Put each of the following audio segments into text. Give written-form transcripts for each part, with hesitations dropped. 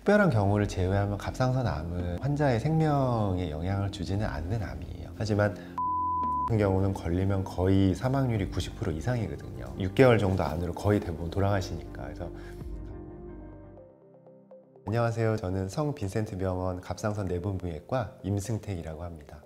특별한 경우를 제외하면 갑상선암은 환자의 생명에 영향을 주지는 않는 암이에요. 하지만 같은 경우는 걸리면 거의 사망률이 90% 이상이거든요. 6개월 정도 안으로 거의 대부분 돌아가시니까. 그래서 안녕하세요. 저는 성 빈센트 병원 갑상선 내분비외과 임승택이라고 합니다.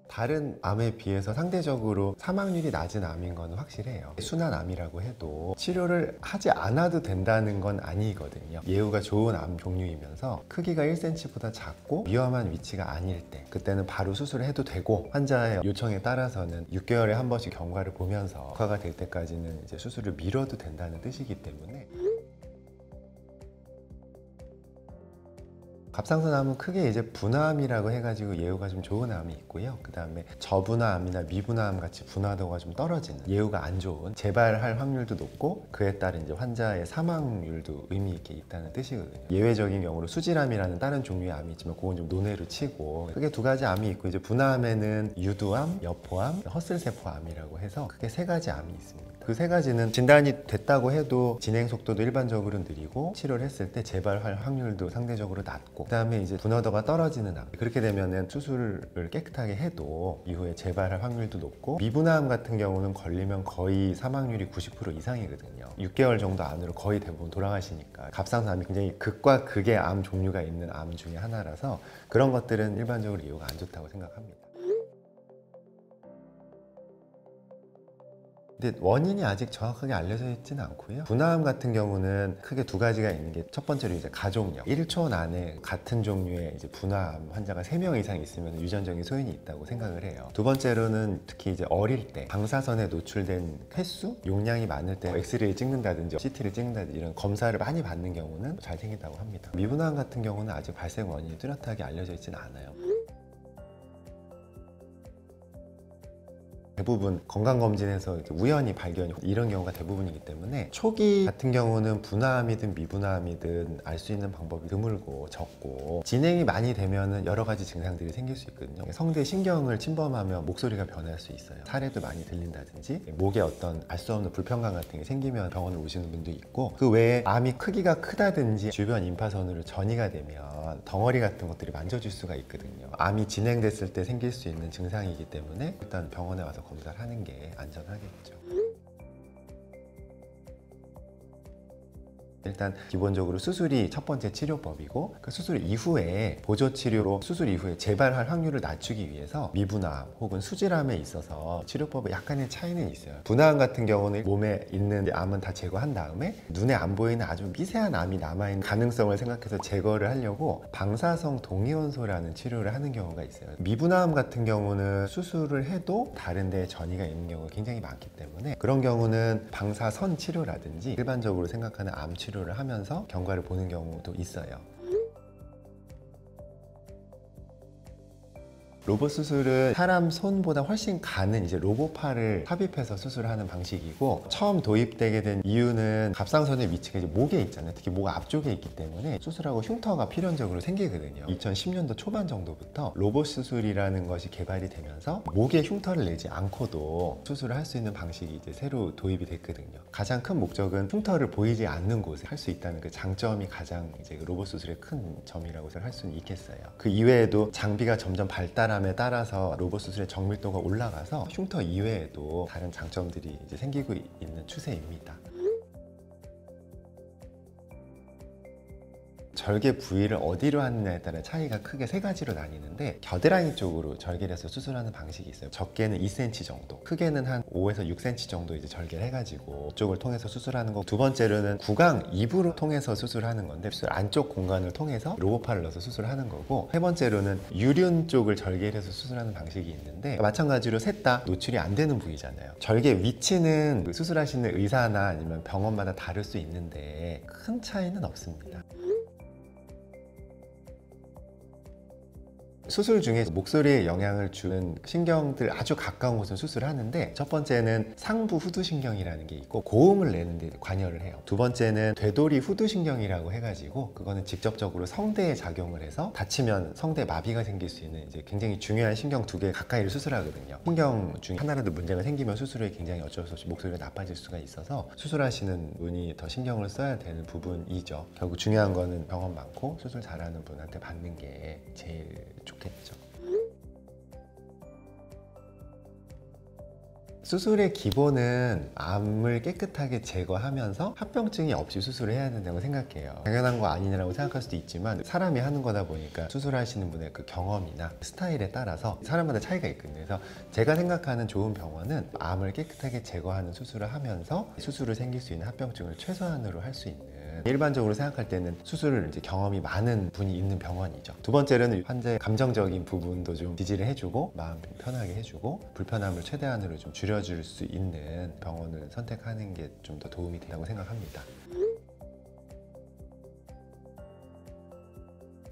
다른 암에 비해서 상대적으로 사망률이 낮은 암인 건 확실해요. 순환암이라고 해도 치료를 하지 않아도 된다는 건 아니거든요. 예후가 좋은 암 종류이면서 크기가 1cm보다 작고 위험한 위치가 아닐 때, 그때는 바로 수술을 해도 되고, 환자의 요청에 따라서는 6개월에 한 번씩 경과를 보면서 효과가 될 때까지는 이제 수술을 미뤄도 된다는 뜻이기 때문에, 갑상선암은 크게 이제 분화암이라고 해가지고 예후가 좀 좋은 암이 있고요. 그 다음에 저분화암이나 미분화암 같이 분화도가 좀 떨어지는, 예후가 안 좋은, 재발할 확률도 높고 그에 따른 이제 환자의 사망률도 의미 있게 있다는 뜻이거든요. 예외적인 경우로 수질암이라는 다른 종류의 암이 있지만 그건 좀 논외로 치고, 크게 두 가지 암이 있고, 이제 분화암에는 유두암, 여포암, 헛슬세포암이라고 해서 크게 세 가지 암이 있습니다. 그 세 가지는 진단이 됐다고 해도 진행 속도도 일반적으로 느리고, 치료를 했을 때 재발할 확률도 상대적으로 낮고, 그 다음에 이제 분화도가 떨어지는 암, 그렇게 되면은 수술을 깨끗하게 해도 이후에 재발할 확률도 높고, 미분화암 같은 경우는 걸리면 거의 사망률이 90% 이상이거든요. 6개월 정도 안으로 거의 대부분 돌아가시니까. 갑상선암이 굉장히 극과 극의 암 종류가 있는 암 중에 하나라서 그런 것들은 일반적으로 예후가 안 좋다고 생각합니다. 근데 원인이 아직 정확하게 알려져 있지는 않고요. 분화암 같은 경우는 크게 두 가지가 있는 게, 첫 번째로 이제 가족력, 1초 안에 같은 종류의 이제 분화암 환자가 3명 이상 있으면 유전적인 소인이 있다고 생각을 해요. 두 번째로는 특히 이제 어릴 때 방사선에 노출된 횟수, 용량이 많을 때 엑스레이를 찍는다든지 CT를 찍는다든지 이런 검사를 많이 받는 경우는 잘 생긴다고 합니다. 미분화암 같은 경우는 아직 발생 원인이 뚜렷하게 알려져 있지는 않아요. 대부분 건강검진에서 우연히 발견이, 이런 경우가 대부분이기 때문에, 초기 같은 경우는 분화암이든 미분화암이든 알 수 있는 방법이 드물고 적고, 진행이 많이 되면은 여러 가지 증상들이 생길 수 있거든요. 성대 신경을 침범하면 목소리가 변할 수 있어요. 사례도 많이 들린다든지, 목에 어떤 알 수 없는 불편감 같은 게 생기면 병원을 오시는 분도 있고, 그 외에 암이 크기가 크다든지 주변 임파선으로 전이가 되면 덩어리 같은 것들이 만져질 수가 있거든요. 암이 진행됐을 때 생길 수 있는 증상이기 때문에 일단 병원에 와서 검사를 하는 게 안전하겠죠. 일단 기본적으로 수술이 첫 번째 치료법이고, 그 수술 이후에 보조치료로 수술 이후에 재발할 확률을 낮추기 위해서 미분화암 혹은 수질암에 있어서 치료법에 약간의 차이는 있어요. 분화암 같은 경우는 몸에 있는 암은 다 제거한 다음에 눈에 안 보이는 아주 미세한 암이 남아있는 가능성을 생각해서 제거를 하려고 방사성 동위원소라는 치료를 하는 경우가 있어요. 미분화암 같은 경우는 수술을 해도 다른 데에 전이가 있는 경우가 굉장히 많기 때문에, 그런 경우는 방사선 치료라든지 일반적으로 생각하는 암 치료를 하면서 경과를 보는 경우도 있어요. 로봇 수술은 사람 손보다 훨씬 가는 이제 로봇팔을 삽입해서 수술하는 방식이고, 처음 도입되게 된 이유는 갑상선의 위치가 이제 목에 있잖아요. 특히 목 앞쪽에 있기 때문에 수술하고 흉터가 필연적으로 생기거든요. 2010년도 초반 정도부터 로봇 수술이라는 것이 개발이 되면서 목에 흉터를 내지 않고도 수술을 할 수 있는 방식이 이제 새로 도입이 됐거든요. 가장 큰 목적은 흉터를 보이지 않는 곳에 할 수 있다는 그 장점이 가장 이제 로봇 수술의 큰 점이라고 할 수는 있겠어요. 그 이외에도 장비가 점점 발달함에 따라서 로봇 수술의 정밀도가 올라가서 흉터 이외에도 다른 장점들이 이제 생기고 있는 추세입니다. 절개 부위를 어디로 하느냐에 따라 차이가 크게 세 가지로 나뉘는데, 겨드랑이 쪽으로 절개를 해서 수술하는 방식이 있어요. 적게는 2cm 정도, 크게는 한 5에서 6cm 정도 이제 절개를 해가지고 이쪽을 통해서 수술하는 거. 두 번째로는 구강 입으로 통해서 수술하는 건데, 수술 안쪽 공간을 통해서 로봇팔을 넣어서 수술하는 거고, 세 번째로는 유륜 쪽을 절개를 해서 수술하는 방식이 있는데, 마찬가지로 셋 다 노출이 안 되는 부위잖아요. 절개 위치는 수술하시는 의사나 아니면 병원마다 다를 수 있는데, 큰 차이는 없습니다. 수술 중에 목소리에 영향을 주는 신경들 아주 가까운 곳은 수술을 하는데, 첫 번째는 상부 후두신경이라는 게 있고 고음을 내는 데 관여를 해요. 두 번째는 되돌이 후두신경이라고 해가지고 그거는 직접적으로 성대에 작용을 해서 다치면 성대 마비가 생길 수 있는 이제 굉장히 중요한 신경 두 개 가까이를 수술하거든요. 신경 중에 하나라도 문제가 생기면 수술에 굉장히 어쩔 수 없이 목소리가 나빠질 수가 있어서 수술하시는 분이 더 신경을 써야 되는 부분이죠. 결국 중요한 거는 병원 많고 수술 잘하는 분한테 받는 게 제일 좋겠죠. 수술의 기본은 암을 깨끗하게 제거하면서 합병증이 없이 수술을 해야 된다고 생각해요. 당연한 거 아니냐고 생각할 수도 있지만 사람이 하는 거다 보니까 수술하시는 분의 그 경험이나 스타일에 따라서 사람마다 차이가 있거든요. 그래서 제가 생각하는 좋은 병원은 암을 깨끗하게 제거하는 수술을 하면서 수술을 생길 수 있는 합병증을 최소한으로 할 수 있는, 일반적으로 생각할 때는 수술을 이제 경험이 많은 분이 있는 병원이죠. 두 번째로는 환자의 감정적인 부분도 좀 지지를 해주고 마음 편하게 해주고 불편함을 최대한으로 좀 줄여줄 수 있는 병원을 선택하는 게 좀 더 도움이 된다고 생각합니다.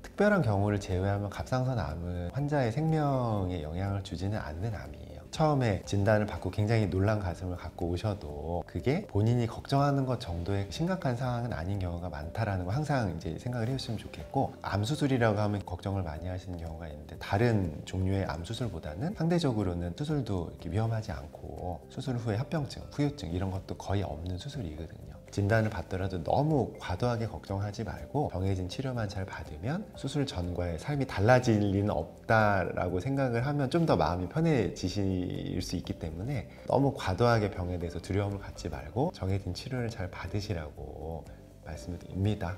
특별한 경우를 제외하면 갑상선 암은 환자의 생명에 영향을 주지는 않는 암이에요. 처음에 진단을 받고 굉장히 놀란 가슴을 갖고 오셔도 그게 본인이 걱정하는 것 정도의 심각한 상황은 아닌 경우가 많다라는 거 항상 이제 생각을 해주시면 좋겠고, 암 수술이라고 하면 걱정을 많이 하시는 경우가 있는데 다른 종류의 암 수술보다는 상대적으로는 수술도 이렇게 위험하지 않고 수술 후에 합병증, 후유증 이런 것도 거의 없는 수술이거든요. 진단을 받더라도 너무 과도하게 걱정하지 말고 정해진 치료만 잘 받으면 수술 전과의 삶이 달라질 리는 없다라고 생각을 하면 좀 더 마음이 편해지실 수 있기 때문에 너무 과도하게 병에 대해서 두려움을 갖지 말고 정해진 치료를 잘 받으시라고 말씀을 드립니다.